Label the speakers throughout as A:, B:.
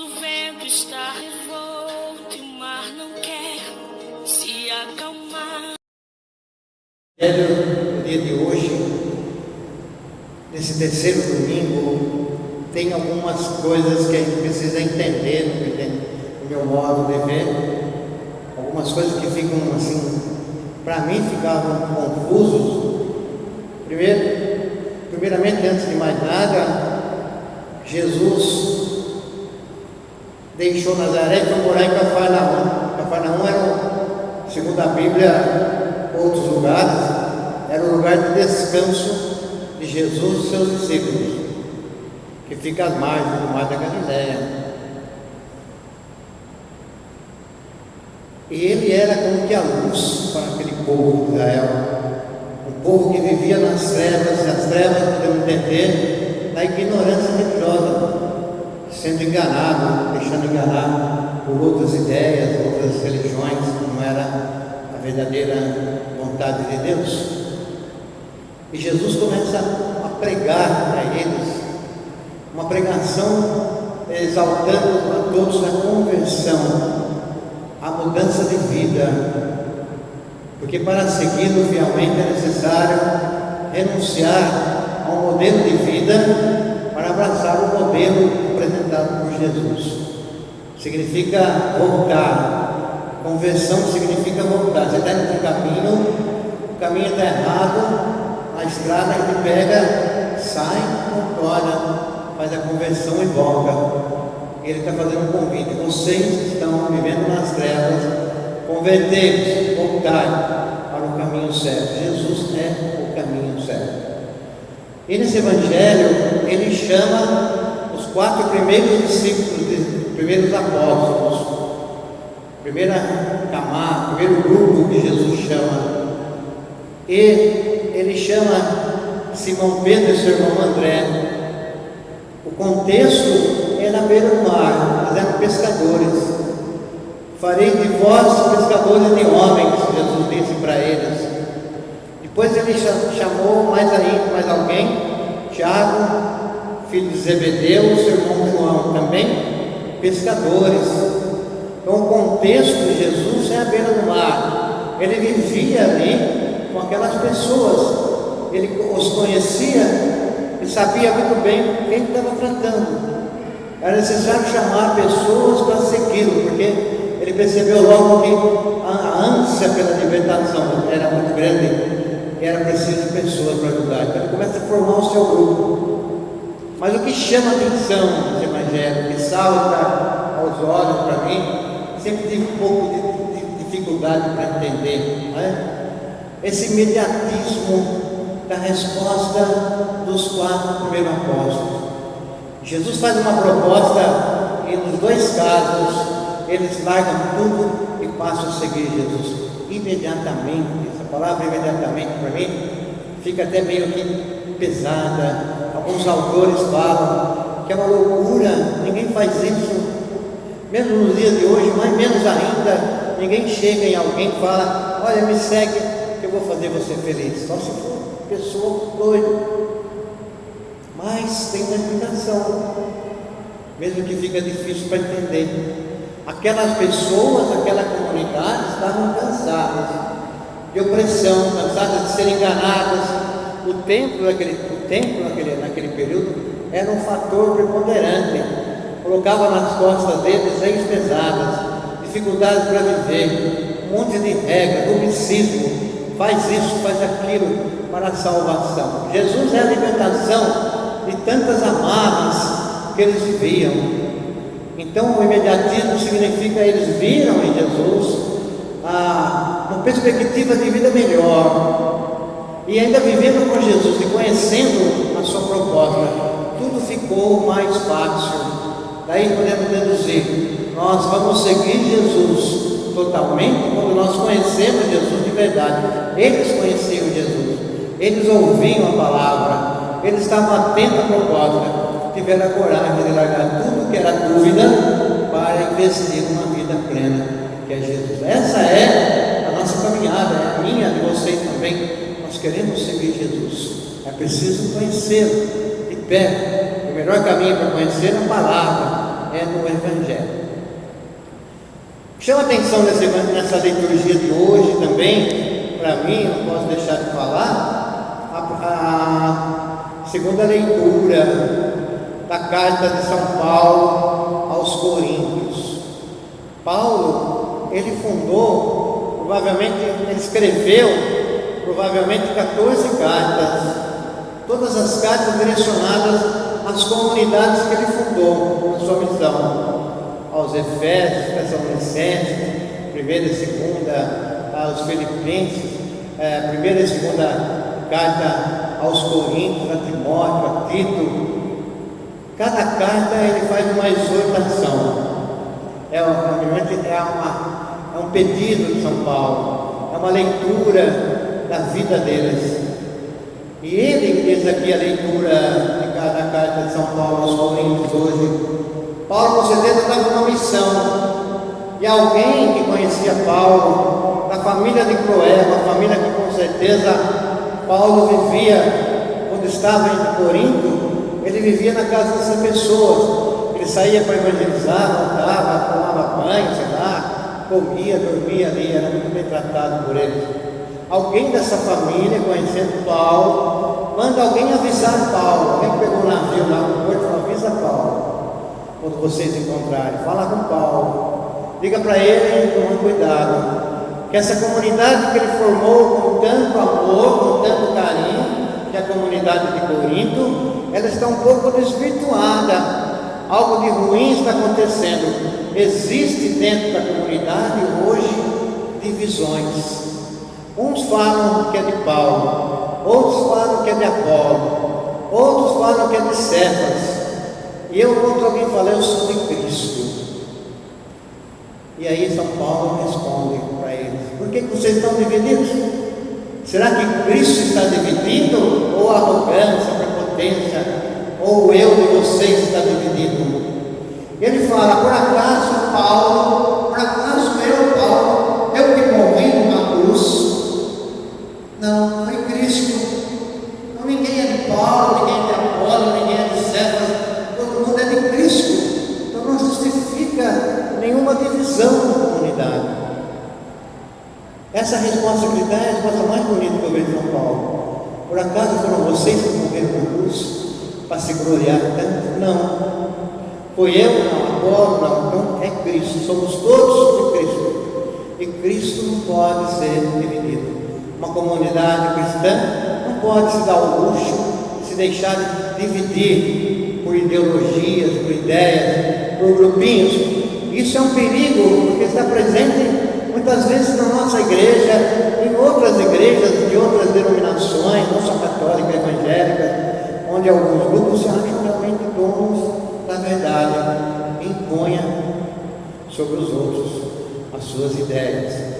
A: o vento está revolto e o mar não quer se acalmar.
B: No dia de hoje, nesse terceiro domingo, tem algumas coisas que a gente precisa entender no meu modo de ver. Algumas coisas que ficam assim, para mim ficavam confusos. Primeiramente, antes de mais nada, Jesus deixou Nazaré e foi morar em Cafarnaum. Cafarnaum era, segundo a Bíblia, outros lugares, era o lugar de descanso de Jesus e seus discípulos, que fica às margens do mar da Galileia. E ele era como que a luz para aquele povo de Israel, um povo que vivia nas trevas, e as trevas podemos entender na ignorância religiosa, sendo enganado, deixando enganar por outras ideias, outras religiões, que não era a verdadeira vontade de Deus. E Jesus começa a pregar para eles uma pregação exaltando a todos a conversão, a mudança de vida, porque para segui-lo fielmente é necessário renunciar a um modelo de vida para abraçar o modelo apresentado por Jesus. Significa voltar. Conversão significa voltar. Você está indo para o caminho está errado, a estrada a gente pega, sai, contorna, faz a conversão e volta. Ele está fazendo um convite: vocês estão vivendo nas trevas, convertei-vos, voltai para o caminho certo. Jesus é o caminho certo. E nesse evangelho ele chama os 4 primeiros discípulos, primeiros apóstolos, primeiro grupo que Jesus chama. E ele chama Simão Pedro e seu irmão André. O contexto é na beira do mar, eles eram pescadores. Farei de vós pescadores de homens, Jesus disse para eles. Depois ele chamou mais alguém, Tiago, filho de Zebedeu, seu irmão João, também pescadores. Então o contexto de Jesus é a beira do mar. Ele vivia ali com aquelas pessoas, ele os conhecia, ele sabia muito bem quem ele estava tratando. Era necessário chamar pessoas para segui-lo, porque ele percebeu logo que a ânsia pela libertação era muito grande e era preciso pessoas para ajudar. Então ele começa a formar o seu grupo. Mas o que chama a atenção nesse evangelho, que salta aos olhos para mim, sempre tive um pouco de dificuldade para entender, não é? Esse imediatismo da resposta dos 4 primeiros apóstolos. Jesus faz uma proposta e nos 2 casos eles largam tudo e passam a seguir Jesus imediatamente. Essa palavra imediatamente para mim fica até meio que pesada. Alguns autores falam que é uma loucura, ninguém faz isso, mesmo nos dias de hoje, mas menos ainda, ninguém chega em alguém e fala: olha, me segue que eu vou fazer você feliz. Só se for pessoa doida. Mas tem uma explicação, mesmo que fica difícil para entender. Aquelas pessoas, aquela comunidade estavam cansadas de opressão, cansadas de serem enganadas. O templo naquele período era um fator preponderante, colocava nas costas deles leis pesadas, dificuldades para viver, um monte de regras, domicismo, faz isso, faz aquilo para a salvação. Jesus é a libertação de tantas amarras que eles viviam. Então o imediatismo significa eles viram em Jesus uma perspectiva de vida melhor, e ainda vivendo com Jesus e conhecendo a sua proposta, tudo ficou mais fácil. Daí podemos deduzir: nós vamos seguir Jesus totalmente quando nós conhecemos Jesus de verdade. Eles conheciam Jesus, eles ouviam a palavra, eles estavam atentos à proposta, tiveram a coragem de largar tudo que era dúvida para investir numa vida plena, que é Jesus. Essa é a nossa caminhada, é a minha, de vocês também. Nós queremos seguir Jesus, é preciso conhecê-lo de perto. O melhor caminho para conhecer a palavra é o Evangelho. Chama atenção nessa liturgia de hoje também, para mim, não posso deixar de falar, a segunda leitura da carta de São Paulo aos Coríntios. Paulo, ele fundou, ele escreveu provavelmente 14 cartas, todas as cartas direcionadas às comunidades que ele fundou na sua missão, aos Efésios, Tessalonicenses, 1ª e 2ª, aos Filipenses, 1ª e 2ª carta aos Coríntios, a Timóteo, a Tito. Cada carta ele faz uma exortação, é um pedido de São Paulo, é uma leitura da vida deles. E ele diz aqui a leitura de cada carta de São Paulo aos Coríntios hoje. Paulo com certeza estava numa missão, e alguém que conhecia Paulo, da família de Cloé, uma família que com certeza Paulo vivia, quando estava em Corinto, ele vivia na casa dessas pessoas. Ele saía para evangelizar, voltava, tomava banho, sei lá, comia, dormia ali, era muito bem tratado por eles. Alguém dessa família, conhecendo Paulo, manda alguém avisar Paulo. Alguém pegou um navio lá no porto e falou: avisa Paulo, quando vocês encontrarem, fala com Paulo, liga para ele, toma cuidado, que essa comunidade que ele formou com tanto amor, com tanto carinho, que é a comunidade de Corinto, ela está um pouco desvirtuada, algo de ruim está acontecendo. Existe dentro da comunidade hoje divisões. Uns falam que é de Paulo, outros falam que é de Apolo, outros falam que é de Cefas, e alguém fala: eu sou de Cristo. E aí São Paulo responde para eles: por que vocês estão divididos? Será que Cristo está dividido? Ou a arrogância, a prepotência, ou o eu de vocês está dividido? Ele fala: por acaso Paulo, Paulo, eu que morri numa cruz? Não, foi Cristo. Então ninguém é de Paulo, ninguém é de Apolo, ninguém é de Cefas, todo mundo é de Cristo. Então não justifica nenhuma divisão na comunidade. Essa responsabilidade é a resposta mais bonita que eu vejo em São Paulo. Por acaso foram vocês que morreram na cruz para se gloriar tanto? Não. Foi eu, não, Apolo, não. Então é Cristo. Somos todos de Cristo. E Cristo não pode ser dividido. Uma comunidade cristã não pode se dar o luxo de se deixar dividir por ideologias, por ideias, por grupinhos. Isso é um perigo, porque está presente muitas vezes na nossa igreja, em outras igrejas de outras denominações, não só católicas, evangélicas, onde alguns grupos se acham realmente donos da verdade e impõem sobre os outros as suas ideias.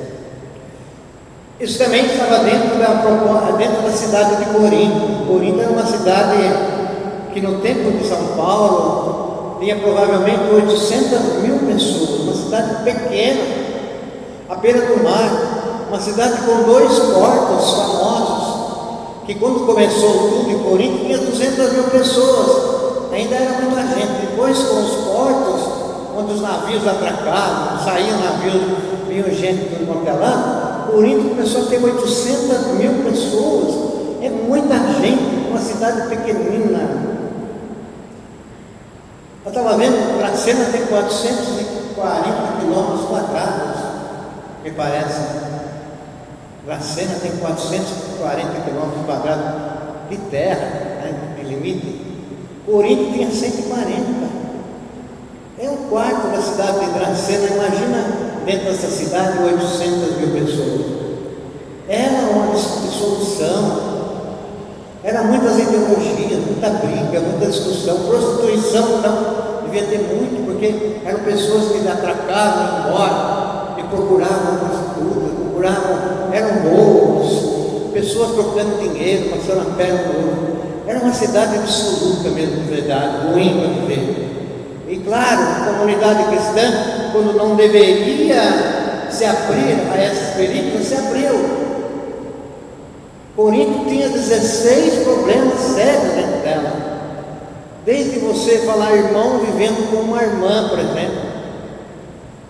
B: Isso também estava dentro da cidade de Corinto. Corinto era uma cidade que no tempo de São Paulo tinha provavelmente 800.000 pessoas, uma cidade pequena, à beira do mar, uma cidade com 2 portos famosos, que quando começou tudo em Corinto tinha 200.000 pessoas, ainda era muita gente. Depois, com os portos, onde os navios atracavam, saíam navios, vinham gente tudo quanto é lá, Corinto começou a ter 800.000 pessoas. É muita gente, uma cidade pequenina. Eu estava vendo, Dracena tem 440 quilômetros quadrados, me parece. Dracena tem 440 quilômetros quadrados de terra, né, de limite. Corinto tinha 140. É um quarto da cidade de Dracena. Imagina dentro dessa cidade 800.000 pessoas. Era uma dissolução, era muitas ideologias, muita briga, muita discussão. Prostituição não devia ter muito, porque eram pessoas que atracavam, iam embora e procuravam prostitutas, eram roubos, pessoas trocando dinheiro, passando a perna no outro. Era uma cidade dissoluta mesmo, de verdade, ruim para viver. E claro, a comunidade cristã, quando não deveria se abrir a esses perigos, se abriu. Corinto tinha 16 problemas sérios dentro dela. Desde você falar irmão vivendo com uma irmã, por exemplo.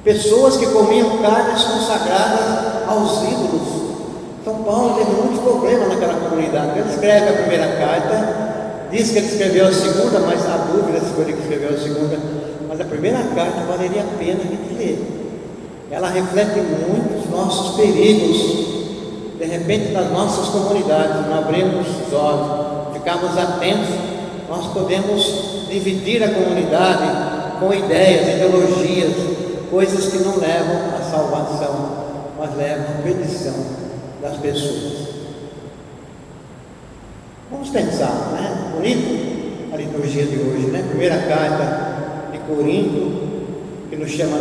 B: Pessoas que comiam carnes consagradas aos ídolos. São Paulo teve muitos problemas naquela comunidade. Ele escreve a primeira carta, diz que ele escreveu a segunda, mas há dúvida se foi ele que escreveu a segunda. Mas a primeira carta valeria a pena a gente ler. Ela reflete muito os nossos perigos. De repente, nas nossas comunidades, não abrimos os olhos, ficarmos atentos, nós podemos dividir a comunidade com ideias, ideologias, coisas que não levam à salvação, mas levam à perdição das pessoas. Vamos pensar, né? Bonito a liturgia de hoje, né? Primeira carta de Corinto, que nos chama